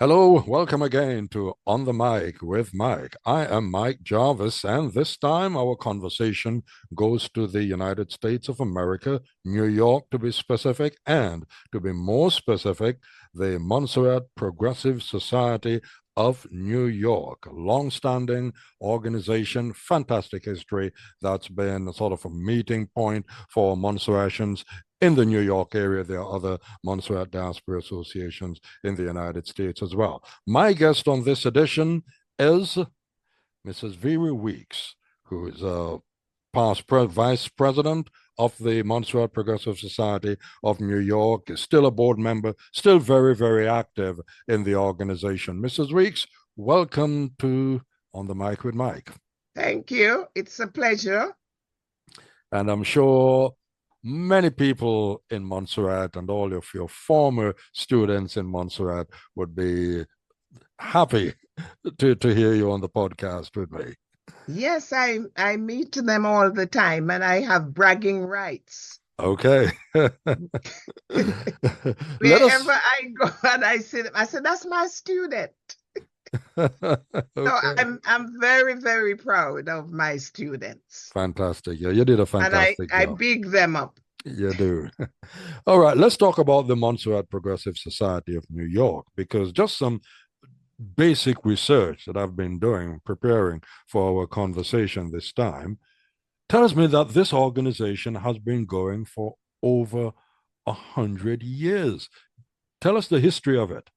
Hello, welcome again to On the Mic with Mike. I am Mike Jarvis, and this time our conversation goes to the United States of America, New York to be specific, and to be more specific, the Montserrat Progressive Society of New York, a long-standing organization, fantastic history that's been sort of a meeting point for Montserratians in the New York area. There are other Montserrat diaspora associations in the United States as well. My guest on this edition is Mrs. Vera Weekes, who is a vice president of the Montserrat Progressive Society of New York, is still a board member, still very, very active in the organization. Mrs. Weekes, welcome to On the Mic with Mike. Thank you. It's a pleasure. And I'm sure many people in Montserrat and all of your former students in Montserrat would be happy to hear you on the podcast with me. Yes, I meet them all the time and I have bragging rights. Okay. Wherever I go and I said, that's my student. Okay. So I'm very, very proud of my students. Fantastic. Yeah, you did a fantastic I job. big them up. You do. All right, let's talk about the Montserrat Progressive Society of New York, because just some basic research that I've been doing, preparing for our conversation this time, tells me that this organization has been going for over 100 years. Tell us the history of it.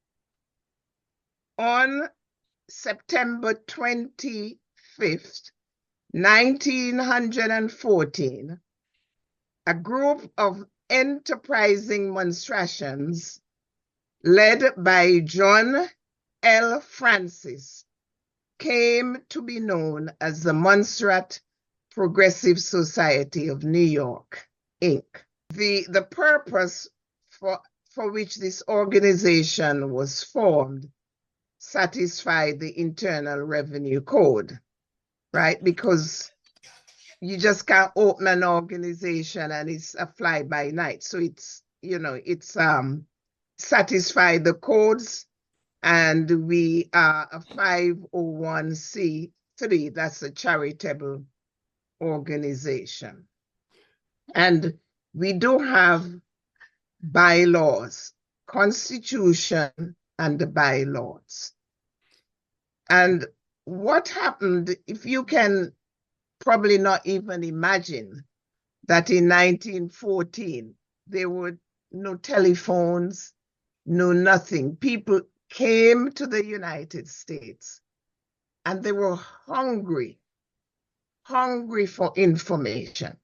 On September 25th, 1914, a group of enterprising Monstrantians led by John L. Francis came to be known as the Montserrat Progressive Society of New York, Inc. The purpose for which this organization was formed satisfied the Internal Revenue Code, right? Because you just can't open an organization and it's a fly by night. So it's satisfied the codes, and we are a 501c3, that's a charitable organization. And we do have bylaws, constitution and the bylaws. And what happened, if you can probably not even imagine that in 1914, there were no telephones, no nothing. People came to the United States and they were hungry for information.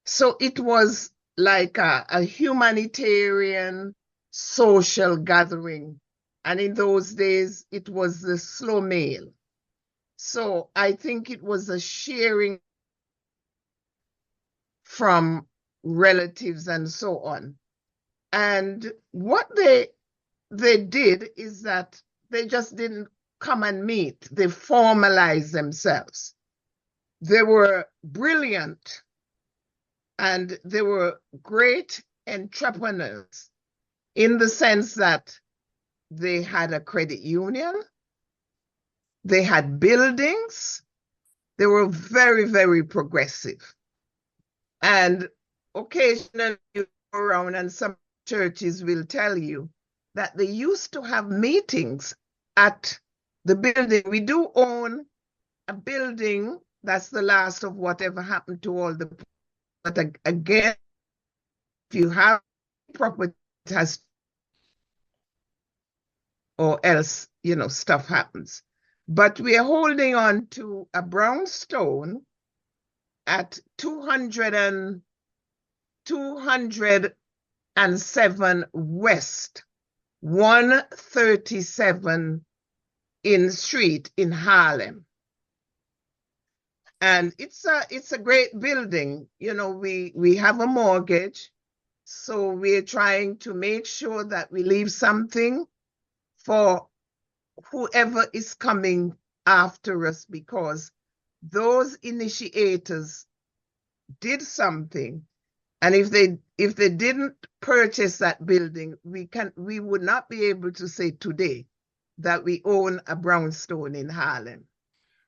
So it was like a humanitarian social gathering. And in those days, it was the slow mail. So I think it was a sharing from relatives and so on. And what they did is that they just didn't come and meet. They formalized themselves. They were brilliant and they were great entrepreneurs in the sense that they had a credit union, they had buildings, they were very, very progressive. And occasionally you go around and some churches will tell you that they used to have meetings at the building. We do own a building that's the last of whatever happened to all the, but again, if you have property, it has, or else, stuff happens. But we are holding on to a brownstone at 207 West 137 in Street in Harlem. And it's a great building. We have a mortgage, so we're trying to make sure that we leave something for whoever is coming after us, because those initiators did something. And if they didn't purchase that building, we would not be able to say today that we own a brownstone in Harlem.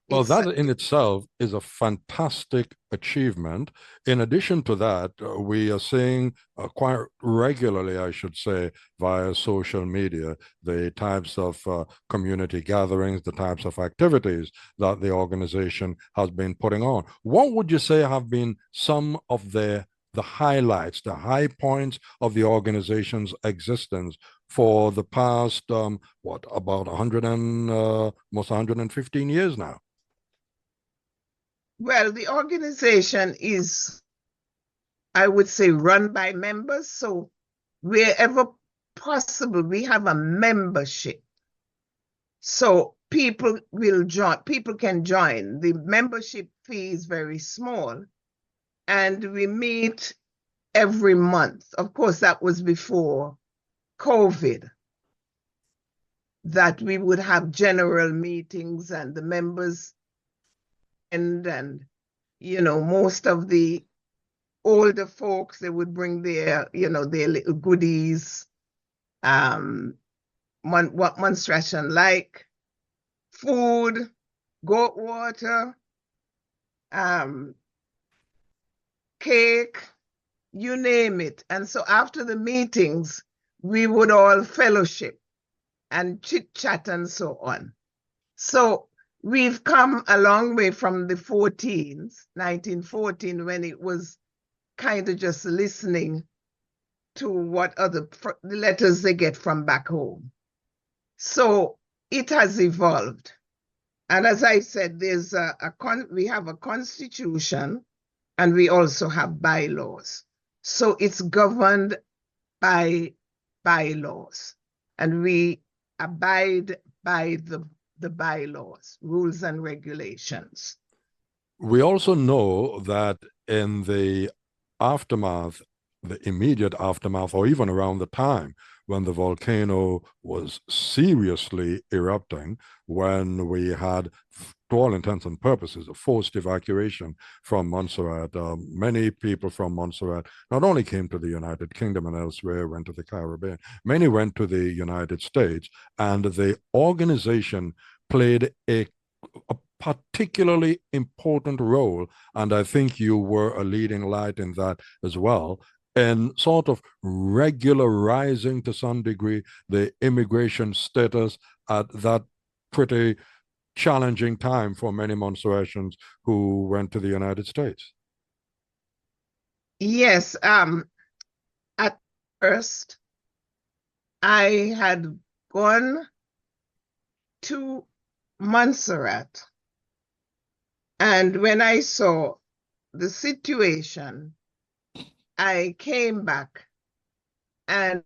Well, It's that in itself is a fantastic achievement. In addition to that, we are seeing quite regularly, I should say, via social media, the types of community gatherings, the types of activities that the organization has been putting on. What would you say have been some of the highlights, the high points of the organization's existence for the past, what, about 100 and almost 115 years now? well, the organization is, I would say, run by members. So wherever possible, we have a membership. So people will join, people can join. The membership fee is very small, and we meet every month. Of course, that was before COVID, that we would have general meetings and the members and most of the older folks, they would bring their their little goodies, what Montserrat like, food, goat water, cake, you name it. And so after the meetings, we would all fellowship and chit chat and so on. So we've come a long way from the 1914, when it was kind of just listening to what the letters they get from back home. So it has evolved. And as I said, there's we have a constitution and we also have bylaws. So it's governed by bylaws, and we abide by the bylaws, rules and regulations. We also know that in the aftermath, the immediate aftermath, or even around the time when the volcano was seriously erupting, when we had, to all intents and purposes, a forced evacuation from Montserrat. Many people from Montserrat not only came to the United Kingdom and elsewhere, went to the Caribbean, many went to the United States, and the organization played a particularly important role, and I think you were a leading light in that as well, in sort of regularizing to some degree the immigration status at that pretty challenging time for many Montserratians who went to the United States. Yes, at first I had gone to Montserrat, and when I saw the situation, I came back, and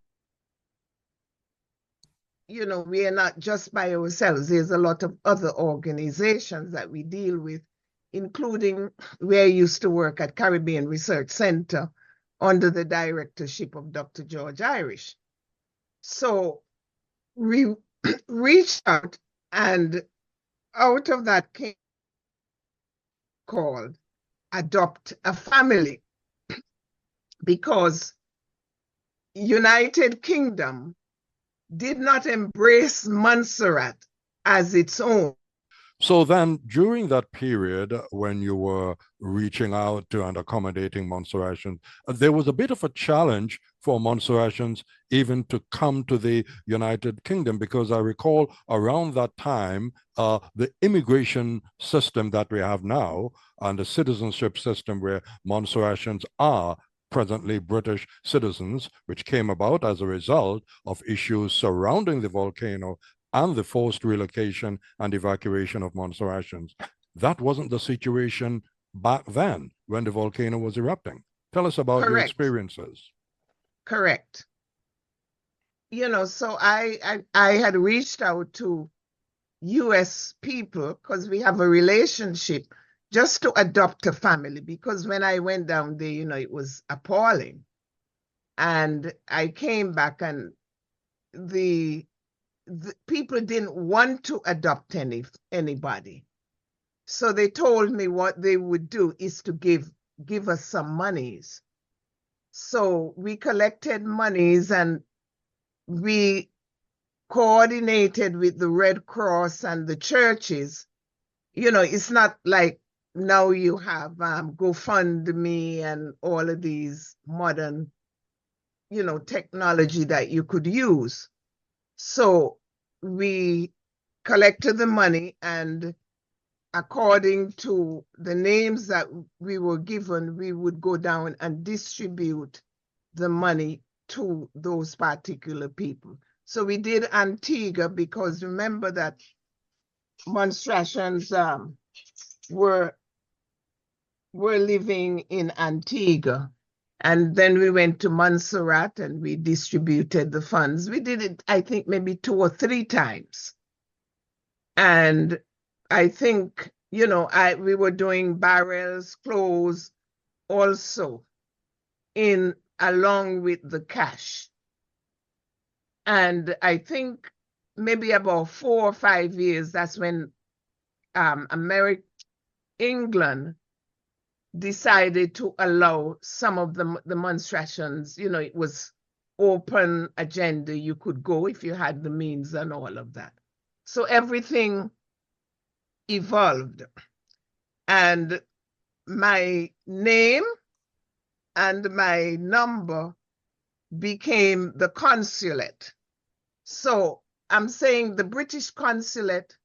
we are not just by ourselves. There's a lot of other organizations that we deal with, including where I used to work at Caribbean Research Center under the directorship of Dr. George Irish. So we reached out, and out of that came called Adopt a Family, because United Kingdom did not embrace Montserrat as its own. So then, during that period when you were reaching out to and accommodating Montserratians, there was a bit of a challenge for Montserratians even to come to the United Kingdom, because I recall around that time, the immigration system that we have now and the citizenship system where Montserratians are presently British citizens, which came about as a result of issues surrounding the volcano and the forced relocation and evacuation of Montserratians. That wasn't the situation back then when the volcano was erupting. Tell us about your experiences. Correct. So I had reached out to US people, because we have a relationship, just to adopt a family, because when I went down there, it was appalling. And I came back, and the people didn't want to adopt anybody. So they told me what they would do is to give us some monies. So we collected monies, and we coordinated with the Red Cross and the churches. You know, it's not like now you have GoFundMe and all of these modern, you know, technology that you could use. So we collected the money, and according to the names that we were given, we would go down and distribute the money to those particular people. So we did Antigua because remember that Monstrantians were living in Antigua. And then we went to Montserrat and we distributed the funds. We did it, I think, maybe 2 or 3 times. And I think, you know, we were doing barrels, clothes also along with the cash. And I think maybe about 4 or 5 years, that's when England decided to allow some of the demonstrations. You know, it was open agenda. You could go if you had the means and all of that. So everything evolved. And my name and my number became the consulate. So I'm saying the British consulate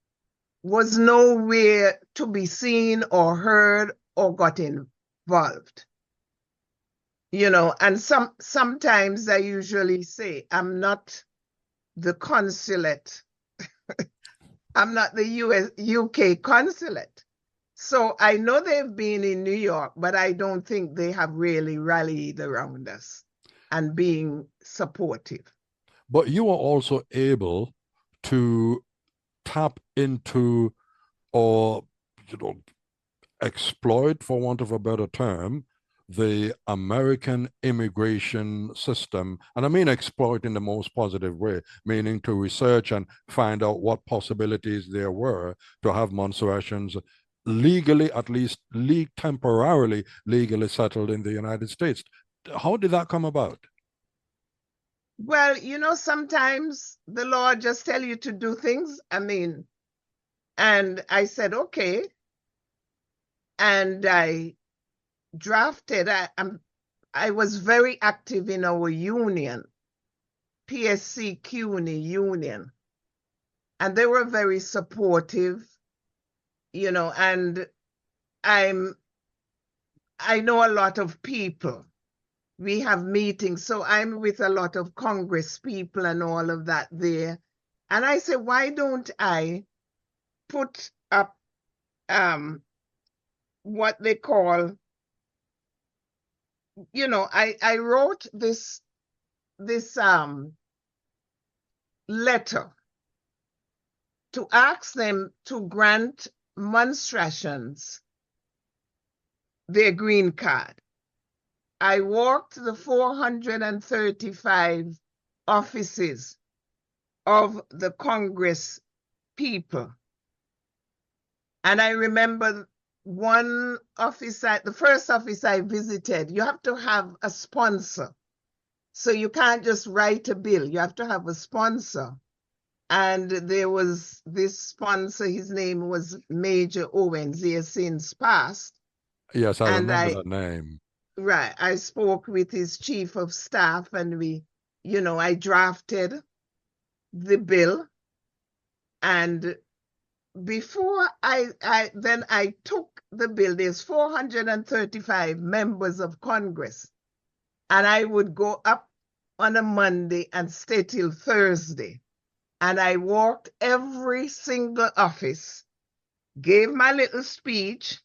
was nowhere to be seen or heard or got involved. You know, and sometimes I usually say, I'm not the consulate. I'm not the UK consulate. So I know they've been in New York, but I don't think they have really rallied around us and being supportive. But you are also able to tap into, or, you know, exploit, for want of a better term, the American immigration system. And I mean exploit in the most positive way, meaning to research and find out what possibilities there were to have Montserratians legally, at least temporarily legally settled in the United States. How did that come about? Well, you know, sometimes the Lord just tell you to do things. I mean, and I said, okay. And I drafted, I was very active in our union, PSC CUNY union. And they were very supportive, you know, and I know a lot of people. We have meetings, so I'm with a lot of Congress people and all of that there. And I said, why don't I put up what they call, you know, I wrote this letter to ask them to grant Monstrantians their green card. I walked the 435 offices of the Congress people. And I remember one office, the first office I visited, you have to have a sponsor. So you can't just write a bill, you have to have a sponsor. And there was this sponsor, his name was Major Owens, he has since passed. Yes, I remember that name. Right, I spoke with his chief of staff and we, you know, I drafted the bill. And before I took the bill, there's 435 members of Congress. And I would go up on a Monday and stay till Thursday. And I walked every single office, gave my little speech,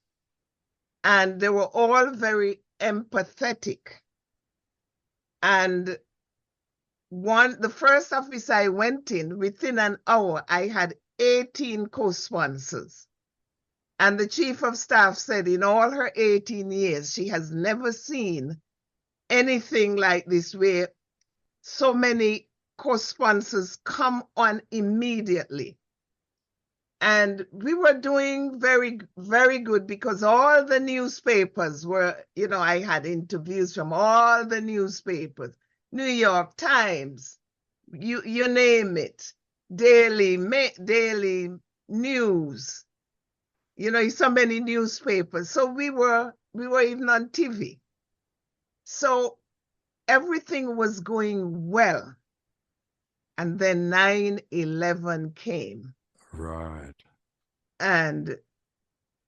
and they were all very empathetic. And the first office I went in, within an hour, I had 18 co-sponsors. And the chief of staff said in all her 18 years, she has never seen anything like this where so many co-sponsors come on immediately. And we were doing very, very good because all the newspapers were, you know, I had interviews from all the newspapers, New York Times, you name it. daily news. You know, so many newspapers. So we were even on TV. So everything was going well. And then 9/11 came. Right. And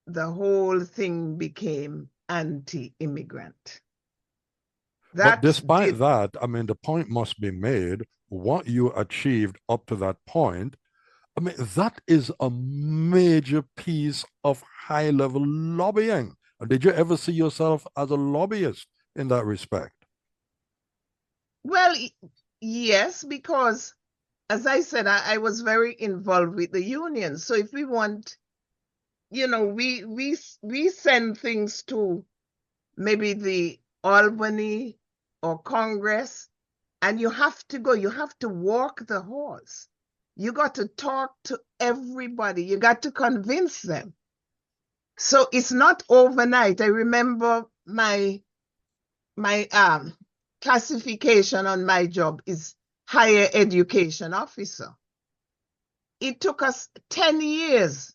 the whole thing became anti-immigrant. But That despite did, that, I mean, the point must be made, what you achieved up to that point, I mean, that is a major piece of high level lobbying. Did you ever see yourself as a lobbyist in that respect? well, yes, because as I said, I was very involved with the union. So if we want, you know, we send things to maybe the Albany or Congress, and you have to go, you have to walk the horse. You got to talk to everybody. You got to convince them. So it's not overnight. I remember my classification on my job is higher education officer. It took us 10 years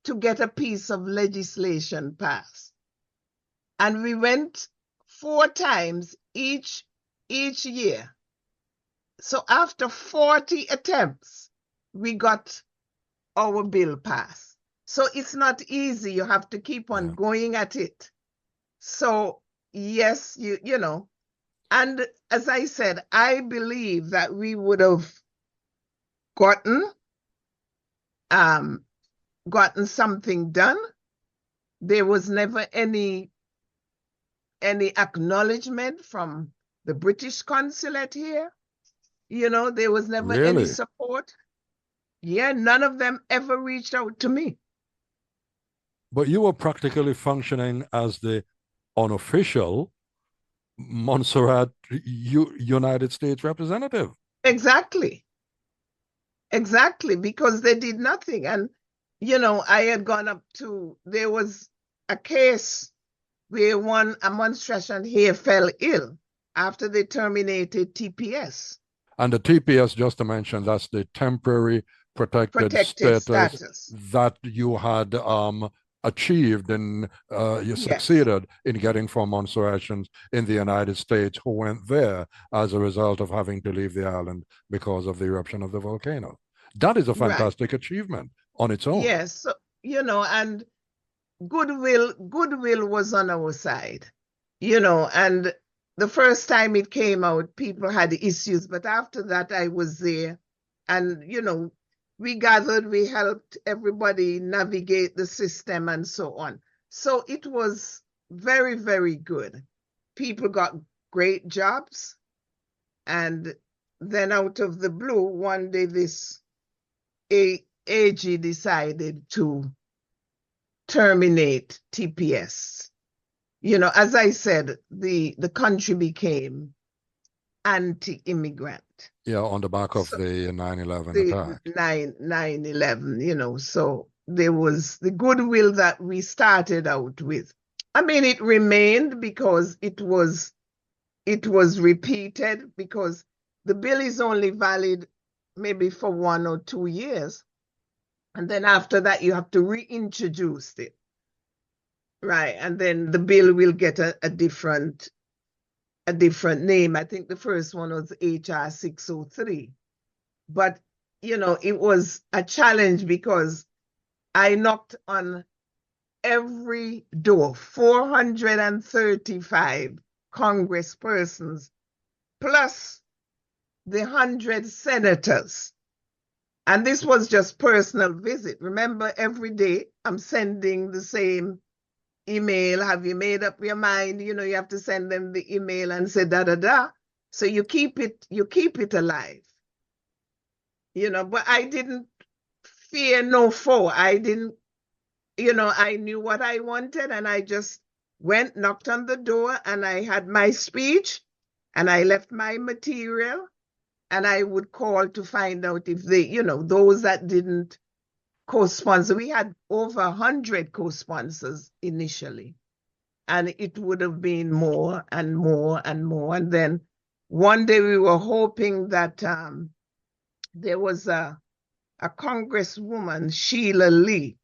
to get a piece of legislation passed. And we went 4 times each year. So after 40 attempts, we got our bill passed. So it's not easy. You have to keep on going at it. So yes, you know, and as I said, I believe that we would have gotten gotten something done. There was never any acknowledgement from the British consulate here. You know, there was never any Really? support. Yeah, none of them ever reached out to me. But you were practically functioning as the unofficial Montserrat United States representative. Exactly. Exactly, because they did nothing. And, you know, I had gone up to, there was a case where a monstration here fell ill after they terminated TPS, And the TPS, just to mention, that's the temporary protected protected status status. that you had achieved and you Yes, succeeded in getting from Montserratians in the United States who went there as a result of having to leave the island because of the eruption of the volcano. That is a right. fantastic achievement on its own. Yes, so, you know, and goodwill was on our side, you know, and the first time it came out, people had issues, but after that, I was there, and, you know, we gathered, we helped everybody navigate the system and so on. So it was very, very good. People got great jobs, and then out of the blue, one day this AG decided to terminate TPS. You know, as I said, the country became anti-immigrant. Yeah, on the back of So the 9/11 the attack. 9/11, you know, so there was the goodwill that we started out with. I mean, it remained because it was repeated, because the bill is only valid maybe for 1 or 2 years. And then after that, you have to reintroduce it. Right. And then the bill will get a different name. I think the first one was HR 603. But, you know, it was a challenge because I knocked on every door, 435 congresspersons, plus the 100 senators. And this was just personal visit. Remember, every day I'm sending the same email. Have you made up your mind? You know, you have to send them the email and say da da da. So you keep it alive. You know, but I didn't fear no foe. I didn't, you know, I knew what I wanted, and I just went, knocked on the door, and I had my speech, and I left my material, and I would call to find out if they, you know, those that didn't co-sponsor. We had over 100 co-sponsors initially, and it would have been more and more and more. And then one day we were hoping that there was a congresswoman, Sheila Lee,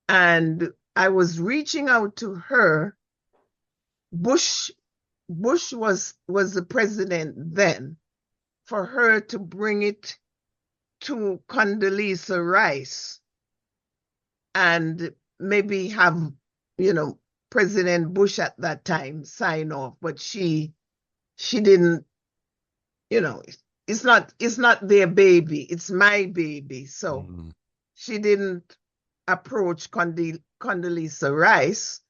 and I was reaching out to her. Bush was the president then, for her to bring it to Condoleezza Rice and maybe have, President Bush at that time sign off, but she didn't, it's not their baby, it's my baby. So she didn't approach Condoleezza Rice,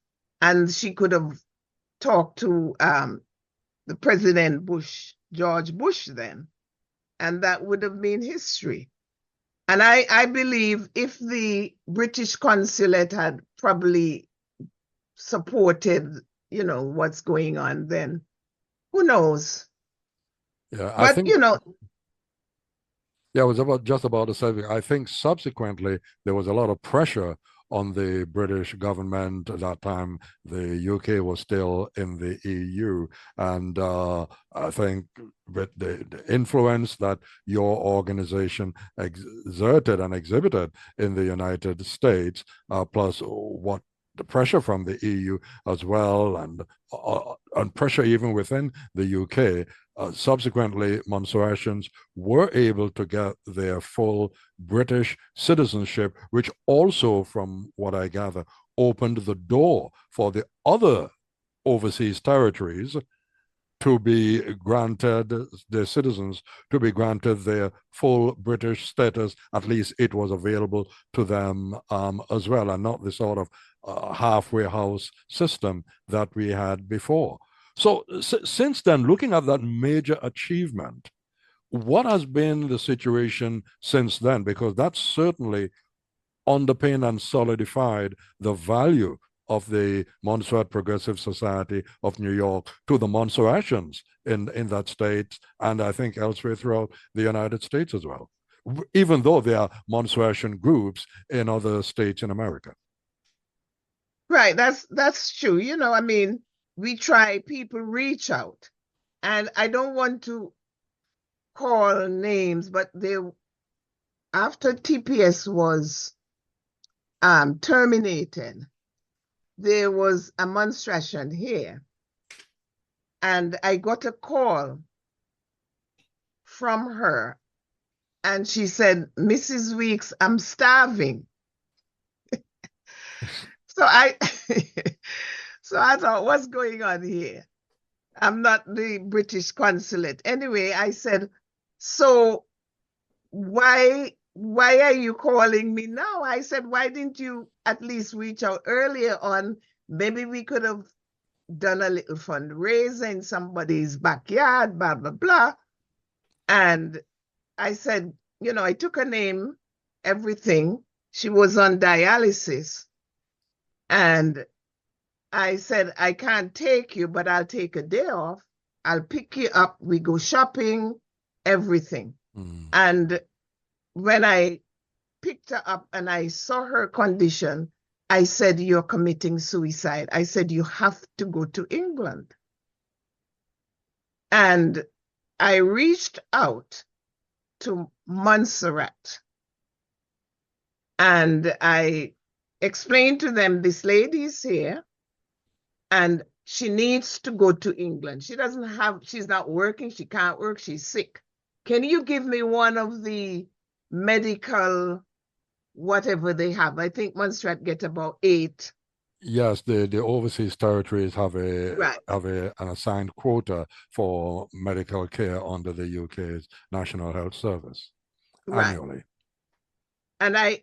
and she could have talked to the President Bush, George Bush then, and that would have been history. And I believe if the British consulate had probably supported, what's going on, then who knows? Yeah, I But, think. Yeah, I was just about to say, I think subsequently there was a lot of pressure on the British government at that time. The UK was still in the EU. And I think with the influence that your organization exerted and exhibited in the United States, plus what the pressure from the EU as well, and pressure even within the UK, subsequently, Montserratians were able to get their full British citizenship, which also, from what I gather, opened the door for the other overseas territories to be granted, their citizens to be granted their full British status. At least it was available to them as well, and not the sort of halfway house system that we had before. So since then, looking at that major achievement, what has been the situation since then? Because that certainly underpinned and solidified the value of the Montserrat Progressive Society of New York to the Montserratians in that state, and I think elsewhere throughout the United States as well, even though there are Montserratian groups in other states in America. Right, that's true. We try, people reach out, and I don't want to call names, but after TPS was terminated, there was a monstration here, and I got a call from her, and she said, "Mrs. Weekes, I'm starving." So I thought, what's going on here? I'm not the British consulate. Anyway, I said, so why are you calling me now? I said, why didn't you at least reach out earlier on? Maybe we could have done a little fundraiser in somebody's backyard, blah, blah, blah. And I said, I took her name, everything. She was on dialysis. And I said, I can't take you, but I'll take a day off. I'll pick you up. We go shopping, everything. And when I picked her up and I saw her condition, I said, you're committing suicide. I said, you have to go to England. And I reached out to Montserrat, and I explained to them, this lady is here and she needs to go to England. She's not working, she can't work, she's sick. Can you give me one of the medical, whatever they have? I think Montserrat get about 8. Yes, the overseas territories have Right. an assigned quota for medical care under the UK's National Health Service annually. And I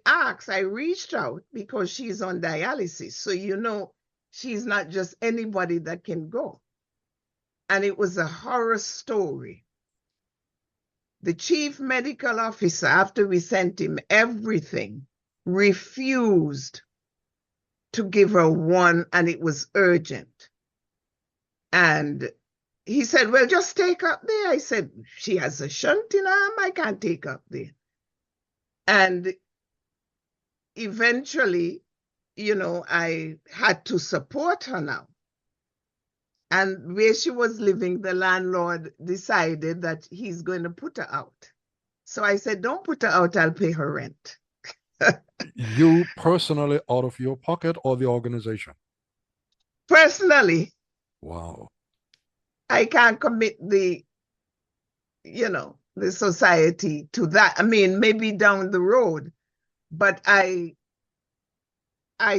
reached out because she's on dialysis. So, she's not just anybody that can go. And it was a horror story. The chief medical officer, after we sent him everything, refused to give her one, and it was urgent. And he said, well, just take her up there. I said, she has a shunt in her arm, I can't take her up there. And eventually, I had to support her now. And where she was living, the landlord decided that he's going to put her out. So I said, don't put her out, I'll pay her rent. You personally out of your pocket or the organization? Personally, Wow. I can't commit the society to that. I mean, maybe down the road, but I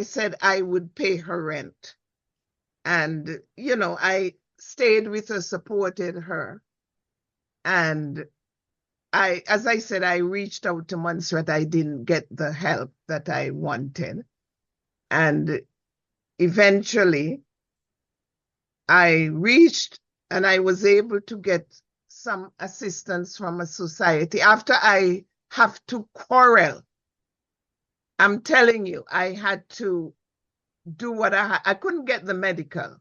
said I would pay her rent. And, I stayed with her, supported her. And as I said, I reached out to Montserrat. I didn't get the help that I wanted. And eventually I reached and I was able to get some assistance from a society after I have to quarrel. I'm telling you, I had to do what I couldn't get the medical,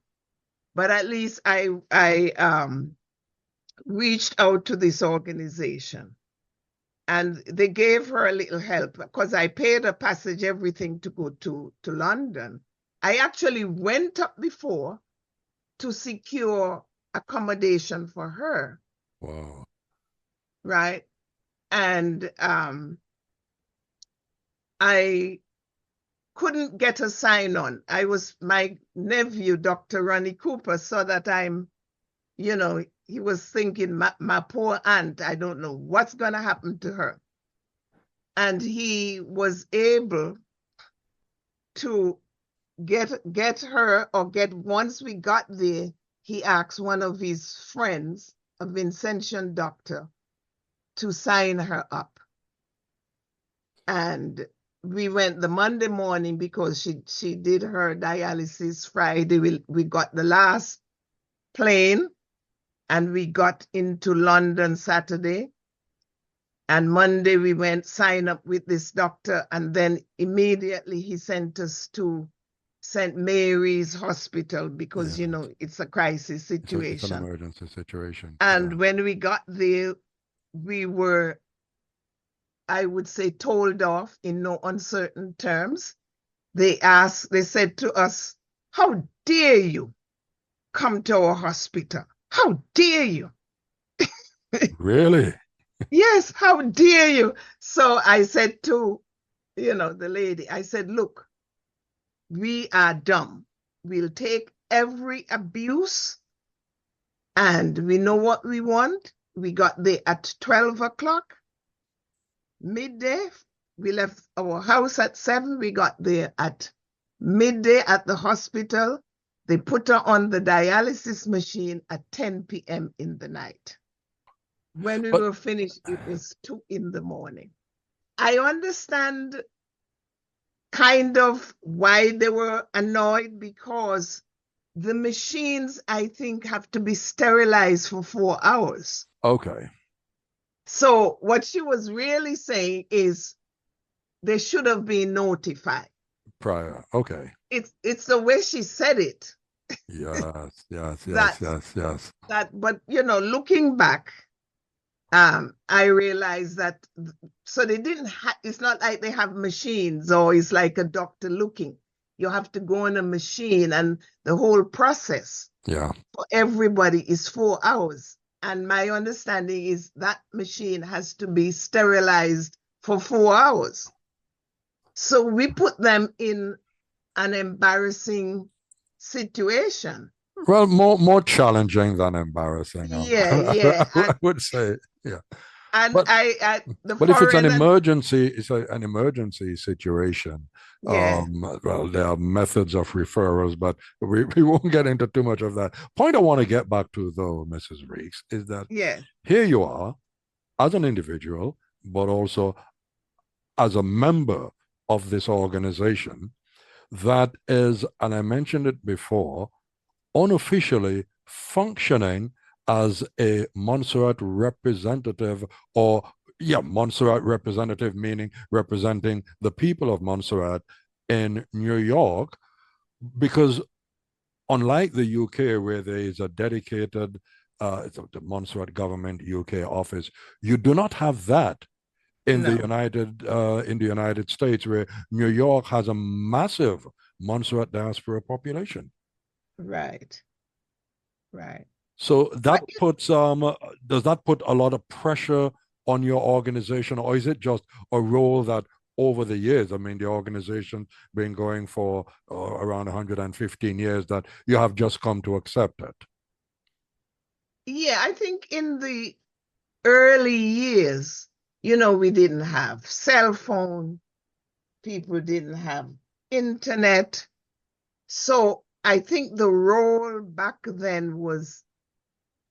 but at least I reached out to this organization and they gave her a little help because I paid a passage, everything to go to London. I actually went up before to secure accommodation for her. Wow. Right. And I couldn't get a sign on. My nephew, Dr. Ronnie Cooper, saw that he was thinking, my poor aunt, I don't know what's going to happen to her. And he was able to get her, or once we got there, he asked one of his friends, a Vincentian doctor, to sign her up. And we went the Monday morning because she did her dialysis Friday. We got the last plane and we got into London Saturday. And Monday we went sign up with this doctor, and then immediately he sent us to St. Mary's Hospital because, it's a crisis situation. It's an emergency situation. And when we got there, we were, I would say, told off in no uncertain terms. They said to us, how dare you come to our hospital? How dare you? Really? Yes, how dare you? So I said to, the lady, I said, look, we are dumb. We'll take every abuse and we know what we want. We got there at 12 o'clock, midday. We left our house at 7. We got there at midday at the hospital. They put her on the dialysis machine at 10 p.m. in the night. When we were finished, it was 2 in the morning. I understand kind of why they were annoyed, because the machines, I think, have to be sterilized for 4 hours. Okay. So what she was really saying is they should have been notified. Prior. Okay. It's the way she said it. Yes. But looking back, I realized that, so they didn't it's not like they have machines or it's like a doctor looking. You have to go on a machine, and the whole process for everybody is 4 hours. And my understanding is that machine has to be sterilized for 4 hours. So we put them in an embarrassing situation. Well, more challenging than embarrassing. Yeah. I would say, yeah. And but if it's an emergency, it's an emergency situation. Yeah. Well, there are methods of referrals, but we won't get into too much of that. Point I want to get back to, though, Mrs. Weekes, is that here you are as an individual, but also as a member of this organization that is, and I mentioned it before, unofficially functioning as a Montserrat representative, or Montserrat representative, meaning representing the people of Montserrat in New York, because unlike the UK, where there is a dedicated the Montserrat government UK office, you do not have that in the United States, where New York has a massive Montserrat diaspora population. Right. So that puts does that put a lot of pressure on your organization, or is it just a role that over the years, I mean, the organization's been going for around 115 years, that you have just come to accept it? Yeah, I think in the early years, we didn't have cell phone, people didn't have internet. So I think the role back then was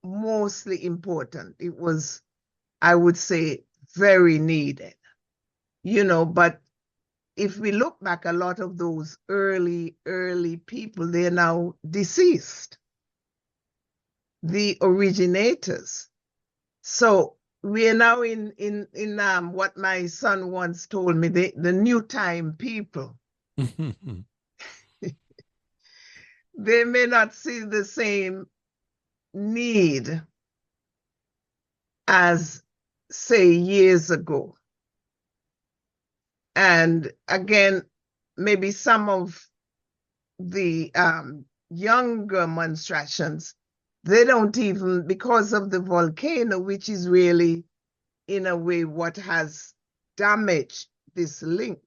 mostly important. It was, I would say, very needed, but if we look back, a lot of those early people, they're now deceased, the originators. So we are now in what my son once told me, the new time people. They may not see the same need as, say, years ago. And again, maybe some of the younger Monstrattians, they don't even, because of the volcano, which is really, in a way, what has damaged this link.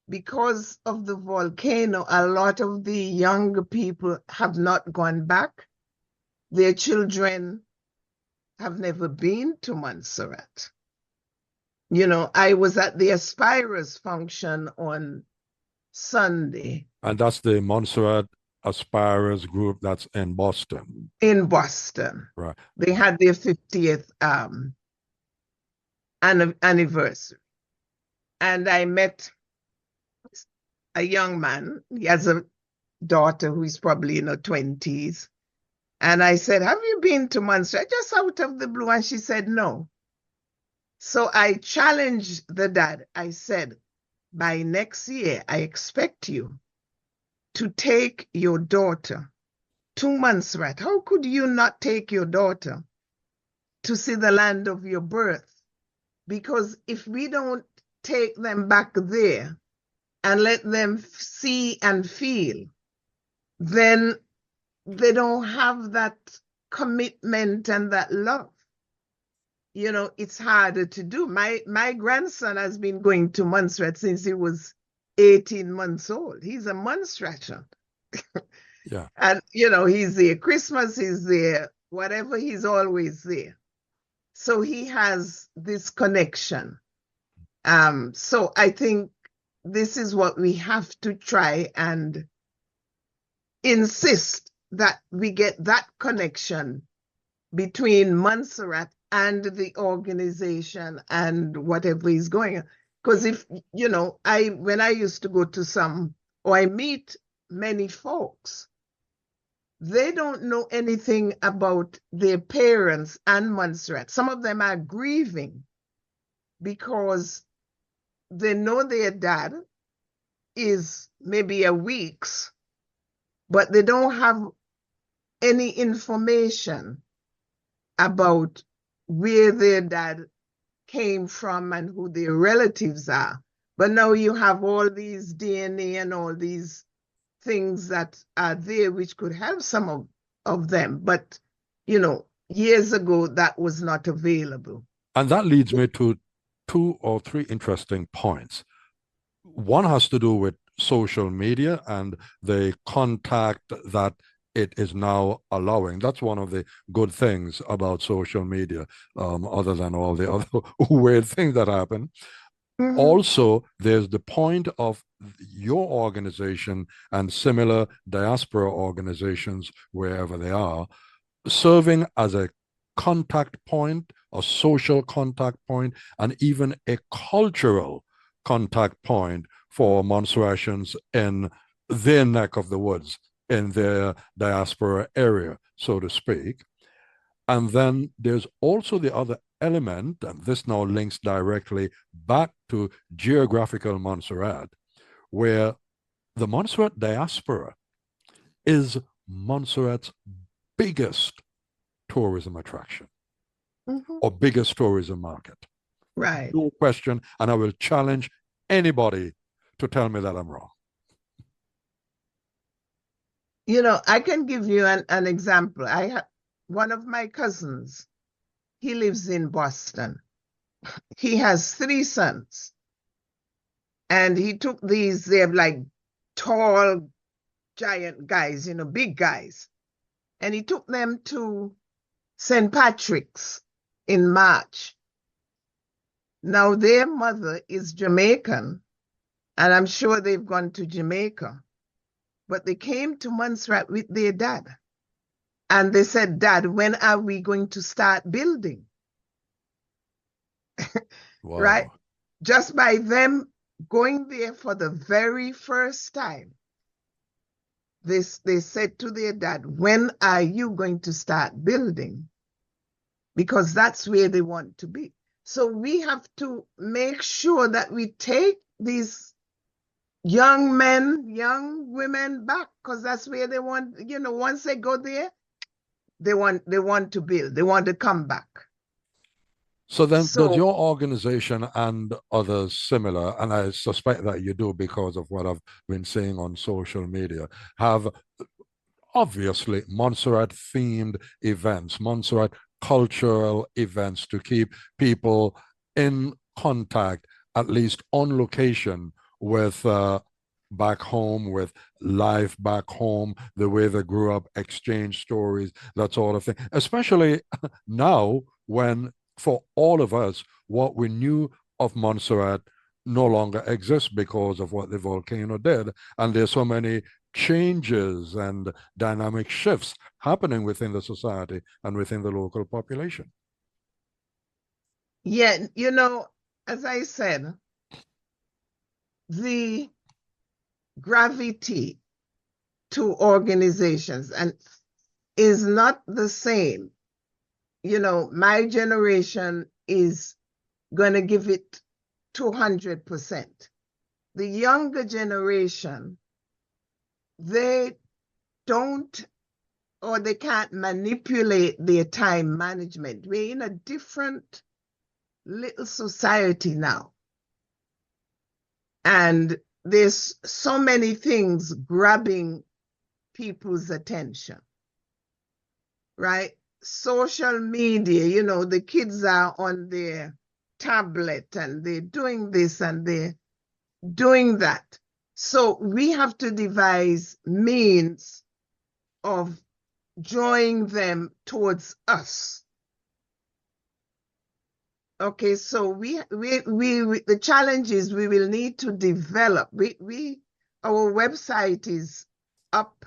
Because of the volcano, a lot of the younger people have not gone back. Their children have never been to Montserrat. I was at the Aspirers function on Sunday. And that's the Montserrat Aspirers group that's in Boston. In Boston. Right. They had their 50th anniversary. And I met a young man. He has a daughter who is probably in her 20s. And I said, have you been to Montserrat? Just out of the blue. And she said, no. So I challenged the dad. I said, by next year, I expect you to take your daughter to Montserrat. How could you not take your daughter to see the land of your birth? Because if we don't take them back there and let them see and feel, then they don't have that commitment and that love. It's harder to do. My grandson has been going to Montserrat since he was 18 months old. He's a Monstrattian. Yeah. And, he's there Christmas, he's there, whatever, he's always there. So he has this connection. So I think this is what we have to try and insist, that we get that connection between Montserrat and the organization and whatever is going on. Because if, when I used to go to I meet many folks, they don't know anything about their parents and Montserrat. Some of them are grieving because they know their dad is maybe a Weekes, but they don't have any information about where their dad came from and who their relatives are. But now you have all these DNA and all these things that are there which could help some of them. But, years ago, that was not available. And that leads me to 2 or 3 interesting points. One has to do with social media and the contact that it is now allowing. That's one of the good things about social media, other than all the other weird things that happen. Mm-hmm. Also, there's the point of your organization and similar diaspora organizations, wherever they are, serving as a contact point, a social contact point, and even a cultural contact point for Montserratians in their neck of the woods, in their diaspora area, so to speak. And then there's also the other element, and this now links directly back to geographical Montserrat, where the Montserrat diaspora is Montserrat's biggest tourism attraction, mm-hmm. or biggest tourism market. Right. No question, and I will challenge anybody to tell me that I'm wrong. I can give you an example. I have one of my cousins. He lives in Boston. He has 3 sons. And he took these, they're like tall, giant guys, big guys. And he took them to St. Patrick's in March. Now, their mother is Jamaican, and I'm sure they've gone to Jamaica. But they came to Montserrat with their dad. And they said, Dad, when are we going to start building? Wow. Right? Just by them going there for the very first time, they said to their dad, when are you going to start building? Because that's where they want to be. So we have to make sure that we take these young men, young women back, because that's where they want, once they go there, they want to build, they want to come back. So then does your organization and others similar, and I suspect that you do because of what I've been seeing on social media, have obviously Montserrat themed events, Montserrat cultural events to keep people in contact, at least on location with back home, with life back home, the way they grew up, exchange stories, that sort of thing. Especially now when, for all of us, what we knew of Montserrat no longer exists because of what the volcano did. And there's so many changes and dynamic shifts happening within the society and within the local population. Yeah, as I said, the gravity to organizations and is not the same. My generation is going to give it 200%. The younger generation, they don't, or they can't manipulate their time management. We're in a different little society now. And there's so many things grabbing people's attention, right? Social media, the kids are on their tablet and they're doing this and they're doing that. So we have to devise means of drawing them towards us. Okay, so the challenge is we will need to develop. Our website is up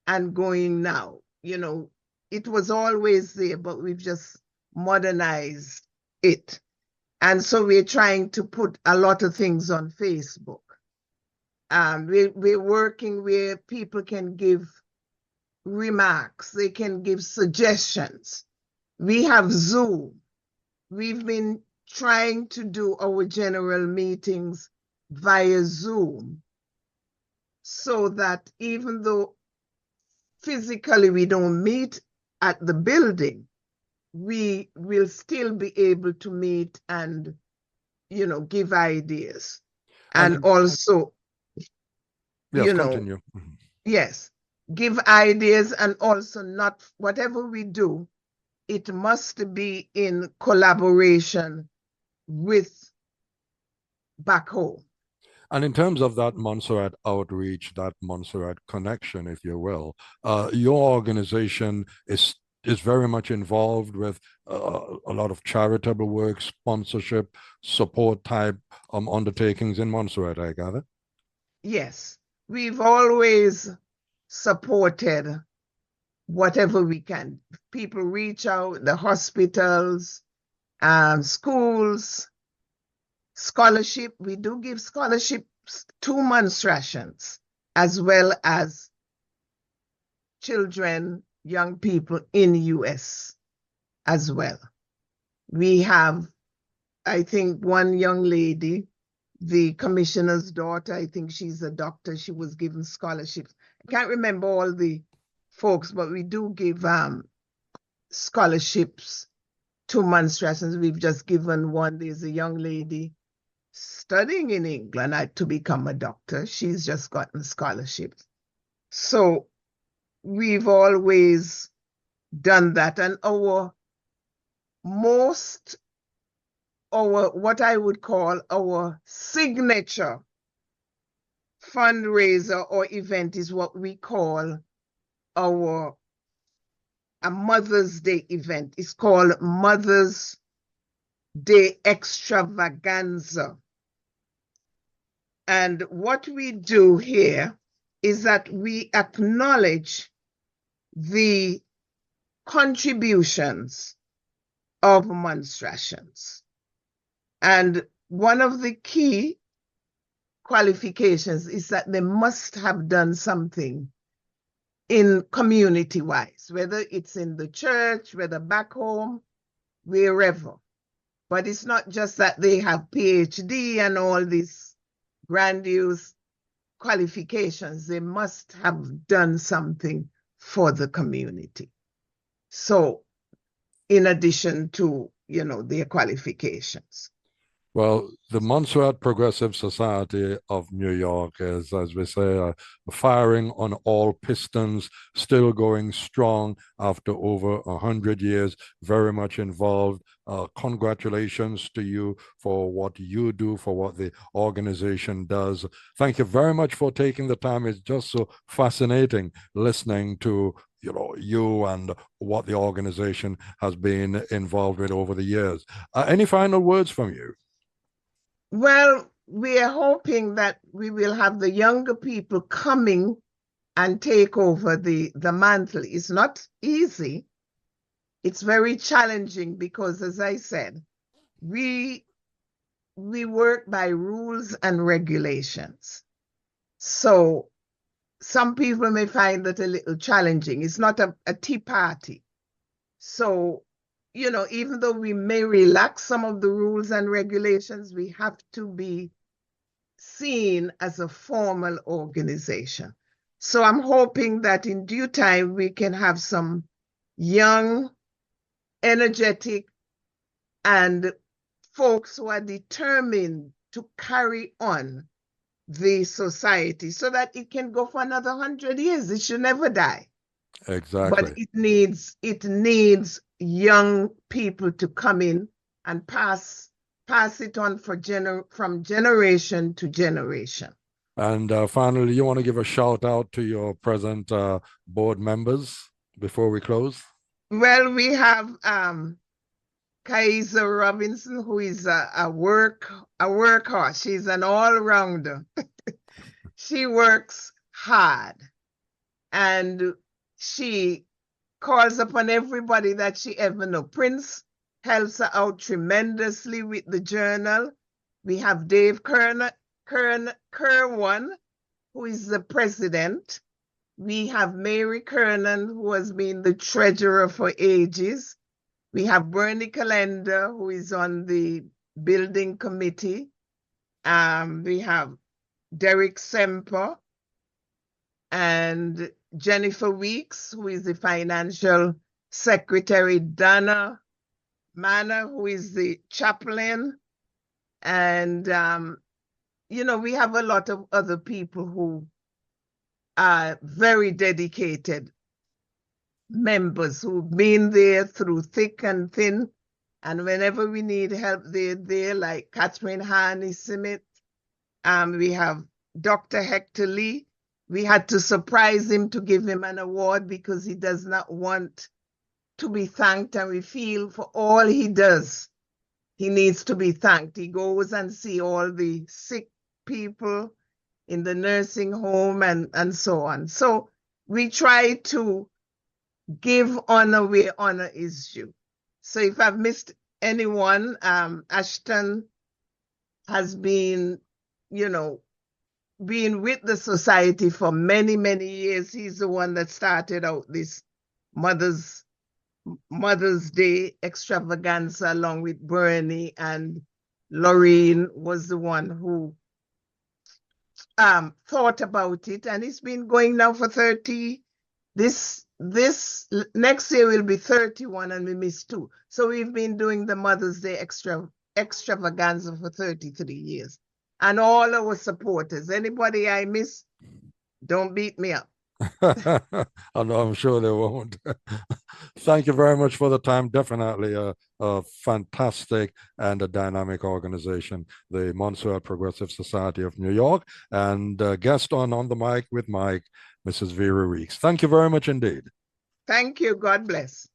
and going now. It was always there, but we've just modernized it. And so we're trying to put a lot of things on Facebook. We're working where people can give remarks, they can give suggestions. We have Zoom. We've been trying to do our general meetings via Zoom so that even though physically we don't meet at the building, we will still be able to meet and, give ideas. And also, yes, continue. Yes, give ideas, and also not whatever we do, it must be in collaboration with back home. And in terms of that Montserrat outreach, that Montserrat connection, if you will, your organization is very much involved with a lot of charitable work, sponsorship, support type undertakings in Montserrat, I gather. Yes, we've always supported whatever we can. People reach out, the hospitals, schools, scholarship. We do give scholarships, 2 months rations, as well as children, young people in the US as well. We have, I think, one young lady, the commissioner's daughter, I think she's a doctor, she was given scholarships. I can't remember all the folks, but we do give scholarships, 2 months rations. We've just given one. There's a young lady studying in England to become a doctor. She's just gotten scholarships. So we've always done that. And our most, what I would call our signature fundraiser or event is what we call a Mother's Day event. It's called Mother's Day Extravaganza. And what we do here is that we acknowledge the contributions of Monserratians. And one of the key qualifications is that they must have done something in community-wise, whether it's in the church, whether back home, wherever. But it's not just that they have PhD and all these grandiose qualifications. They must have done something for the community. So, in addition to, their qualifications. Well, the Montserrat Progressive Society of New York is, as we say, firing on all pistons, still going strong after over 100 years, very much involved. Congratulations to you for what you do, for what the organization does. Thank you very much for taking the time. It's just so fascinating listening to you and what the organization has been involved with over the years. Any final words from you? Well, we are hoping that we will have the younger people coming and take over the mantle. It's not easy. It's very challenging because, as I said, we work by rules and regulations. So some people may find that a little challenging. It's not a tea party. So even though we may relax some of the rules and regulations, we have to be seen as a formal organization. So I'm hoping that in due time, we can have some young, energetic, and folks who are determined to carry on the society so that it can go for another 100 years. It should never die. Exactly. But it needs young people to come in and pass it on from generation to generation. And finally, you want to give a shout out to your present board members before we close? Well, we have Kaiser Robinson, who is a workhorse. She's an all-rounder. She works hard, and she calls upon everybody that she ever knows. Prince helps her out tremendously with the journal. We have Dave Kerwan, who is the president. We have Mary Kernan, who has been the treasurer for ages. We have Bernie Calendar, who is on the building committee. We have Derek Semper and Jennifer Weekes, who is the financial secretary, Donna Manor, who is the chaplain. And, we have a lot of other people who are very dedicated members who've been there through thick and thin. And whenever we need help, they're there, like Catherine Harney Smith. We have Dr. Hector Lee. We had to surprise him to give him an award because he does not want to be thanked. And we feel for all he does, he needs to be thanked. He goes and see all the sick people in the nursing home and so on. So we try to give honor where honor is due. So if I've missed anyone, Ashton has been, being with the society for many, many years. He's the one that started out this Mother's Day extravaganza along with Bernie, and Lorraine was the one who thought about it, and it's been going now for 30. This next year will be 31, and we missed 2. So we've been doing the Mother's Day extravaganza for 33 years. And all our supporters, anybody I miss, don't beat me up. I'm sure they won't. Thank you very much for the time. Definitely a fantastic and a dynamic organization, the Montserrat Progressive Society of New York, and guest on the mic with Mike, Mrs. Vera Weekes. Thank you very much indeed. Thank you. God bless.